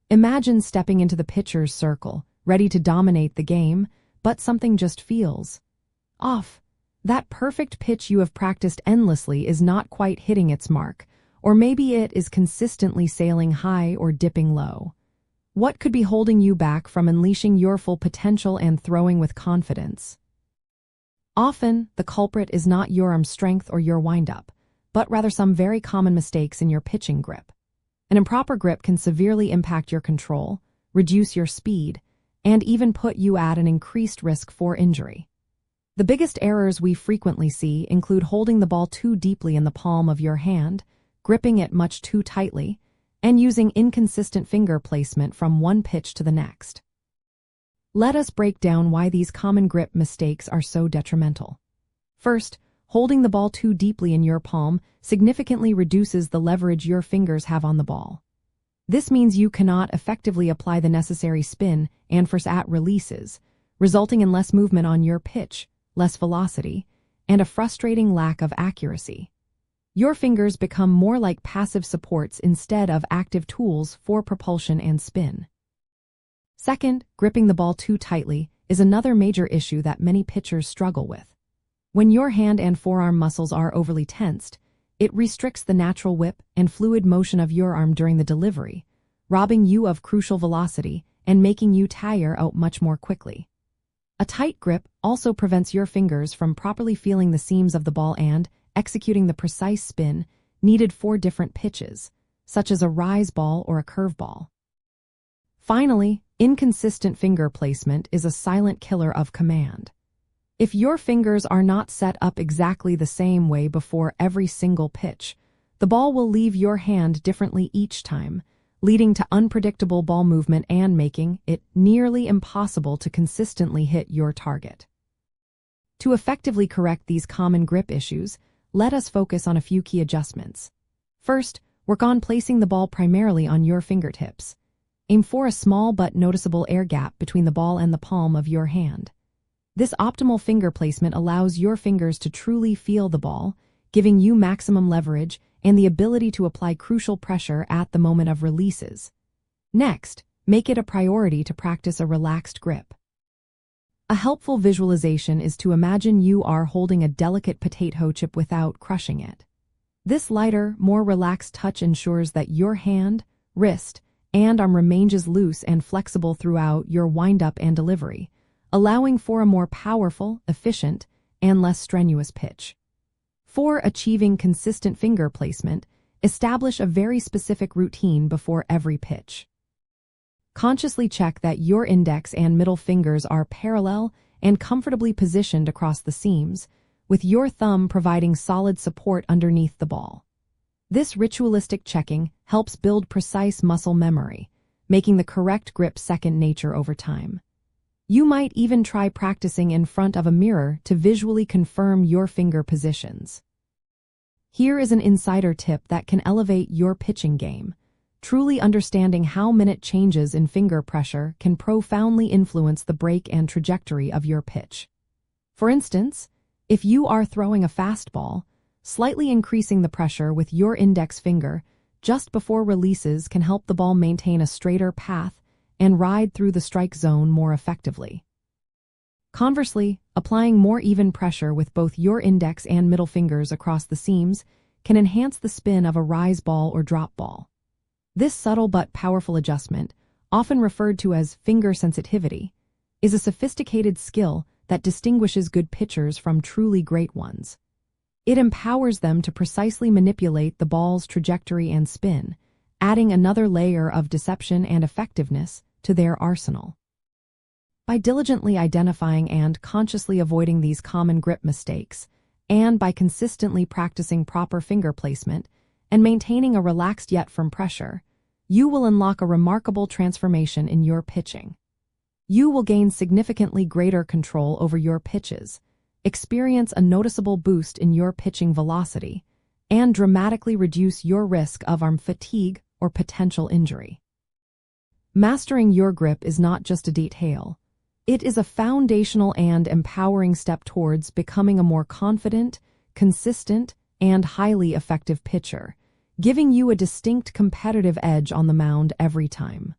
Imagine stepping into the pitcher's circle, ready to dominate the game, but something just feels off. That perfect pitch you have practiced endlessly is not quite hitting its mark, or maybe it is consistently sailing high or dipping low. What could be holding you back from unleashing your full potential and throwing with confidence? Often, the culprit is not your arm strength or your windup, but rather some very common mistakes in your pitching grip. An improper grip can severely impact your control, reduce your speed, and even put you at an increased risk for injury. The biggest errors we frequently see include holding the ball too deeply in the palm of your hand, gripping it much too tightly, and using inconsistent finger placement from one pitch to the next. Let us break down why these common grip mistakes are so detrimental. First, holding the ball too deeply in your palm significantly reduces the leverage your fingers have on the ball. This means you cannot effectively apply the necessary spin and force at releases, resulting in less movement on your pitch, less velocity, and a frustrating lack of accuracy. Your fingers become more like passive supports instead of active tools for propulsion and spin. Second, gripping the ball too tightly is another major issue that many pitchers struggle with. When your hand and forearm muscles are overly tensed, it restricts the natural whip and fluid motion of your arm during the delivery, robbing you of crucial velocity and making you tire out much more quickly. A tight grip also prevents your fingers from properly feeling the seams of the ball and executing the precise spin needed for different pitches, such as a rise ball or a curveball. Finally, inconsistent finger placement is a silent killer of command. If your fingers are not set up exactly the same way before every single pitch, the ball will leave your hand differently each time, leading to unpredictable ball movement and making it nearly impossible to consistently hit your target. To effectively correct these common grip issues, let us focus on a few key adjustments. First, work on placing the ball primarily on your fingertips. Aim for a small but noticeable air gap between the ball and the palm of your hand. This optimal finger placement allows your fingers to truly feel the ball, giving you maximum leverage and the ability to apply crucial pressure at the moment of releases. Next, make it a priority to practice a relaxed grip. A helpful visualization is to imagine you are holding a delicate potato chip without crushing it. This lighter, more relaxed touch ensures that your hand, wrist, and arm remains loose and flexible throughout your windup and delivery, allowing for a more powerful, efficient, and less strenuous pitch. For achieving consistent finger placement, establish a very specific routine before every pitch. Consciously check that your index and middle fingers are parallel and comfortably positioned across the seams, with your thumb providing solid support underneath the ball. This ritualistic checking helps build precise muscle memory, making the correct grip second nature over time. You might even try practicing in front of a mirror to visually confirm your finger positions. Here is an insider tip that can elevate your pitching game. Truly understanding how minute changes in finger pressure can profoundly influence the break and trajectory of your pitch. For instance, if you are throwing a fastball, slightly increasing the pressure with your index finger just before releases can help the ball maintain a straighter path and ride through the strike zone more effectively. Conversely, applying more even pressure with both your index and middle fingers across the seams can enhance the spin of a rise ball or drop ball. This subtle but powerful adjustment, often referred to as finger sensitivity, is a sophisticated skill that distinguishes good pitchers from truly great ones. It empowers them to precisely manipulate the ball's trajectory and spin, adding another layer of deception and effectiveness to their arsenal. By diligently identifying and consciously avoiding these common grip mistakes, and by consistently practicing proper finger placement and maintaining a relaxed yet firm pressure, you will unlock a remarkable transformation in your pitching. You will gain significantly greater control over your pitches, experience a noticeable boost in your pitching velocity, and dramatically reduce your risk of arm fatigue or potential injury. Mastering your grip is not just a detail. It is a foundational and empowering step towards becoming a more confident, consistent, and highly effective pitcher, giving you a distinct competitive edge on the mound every time.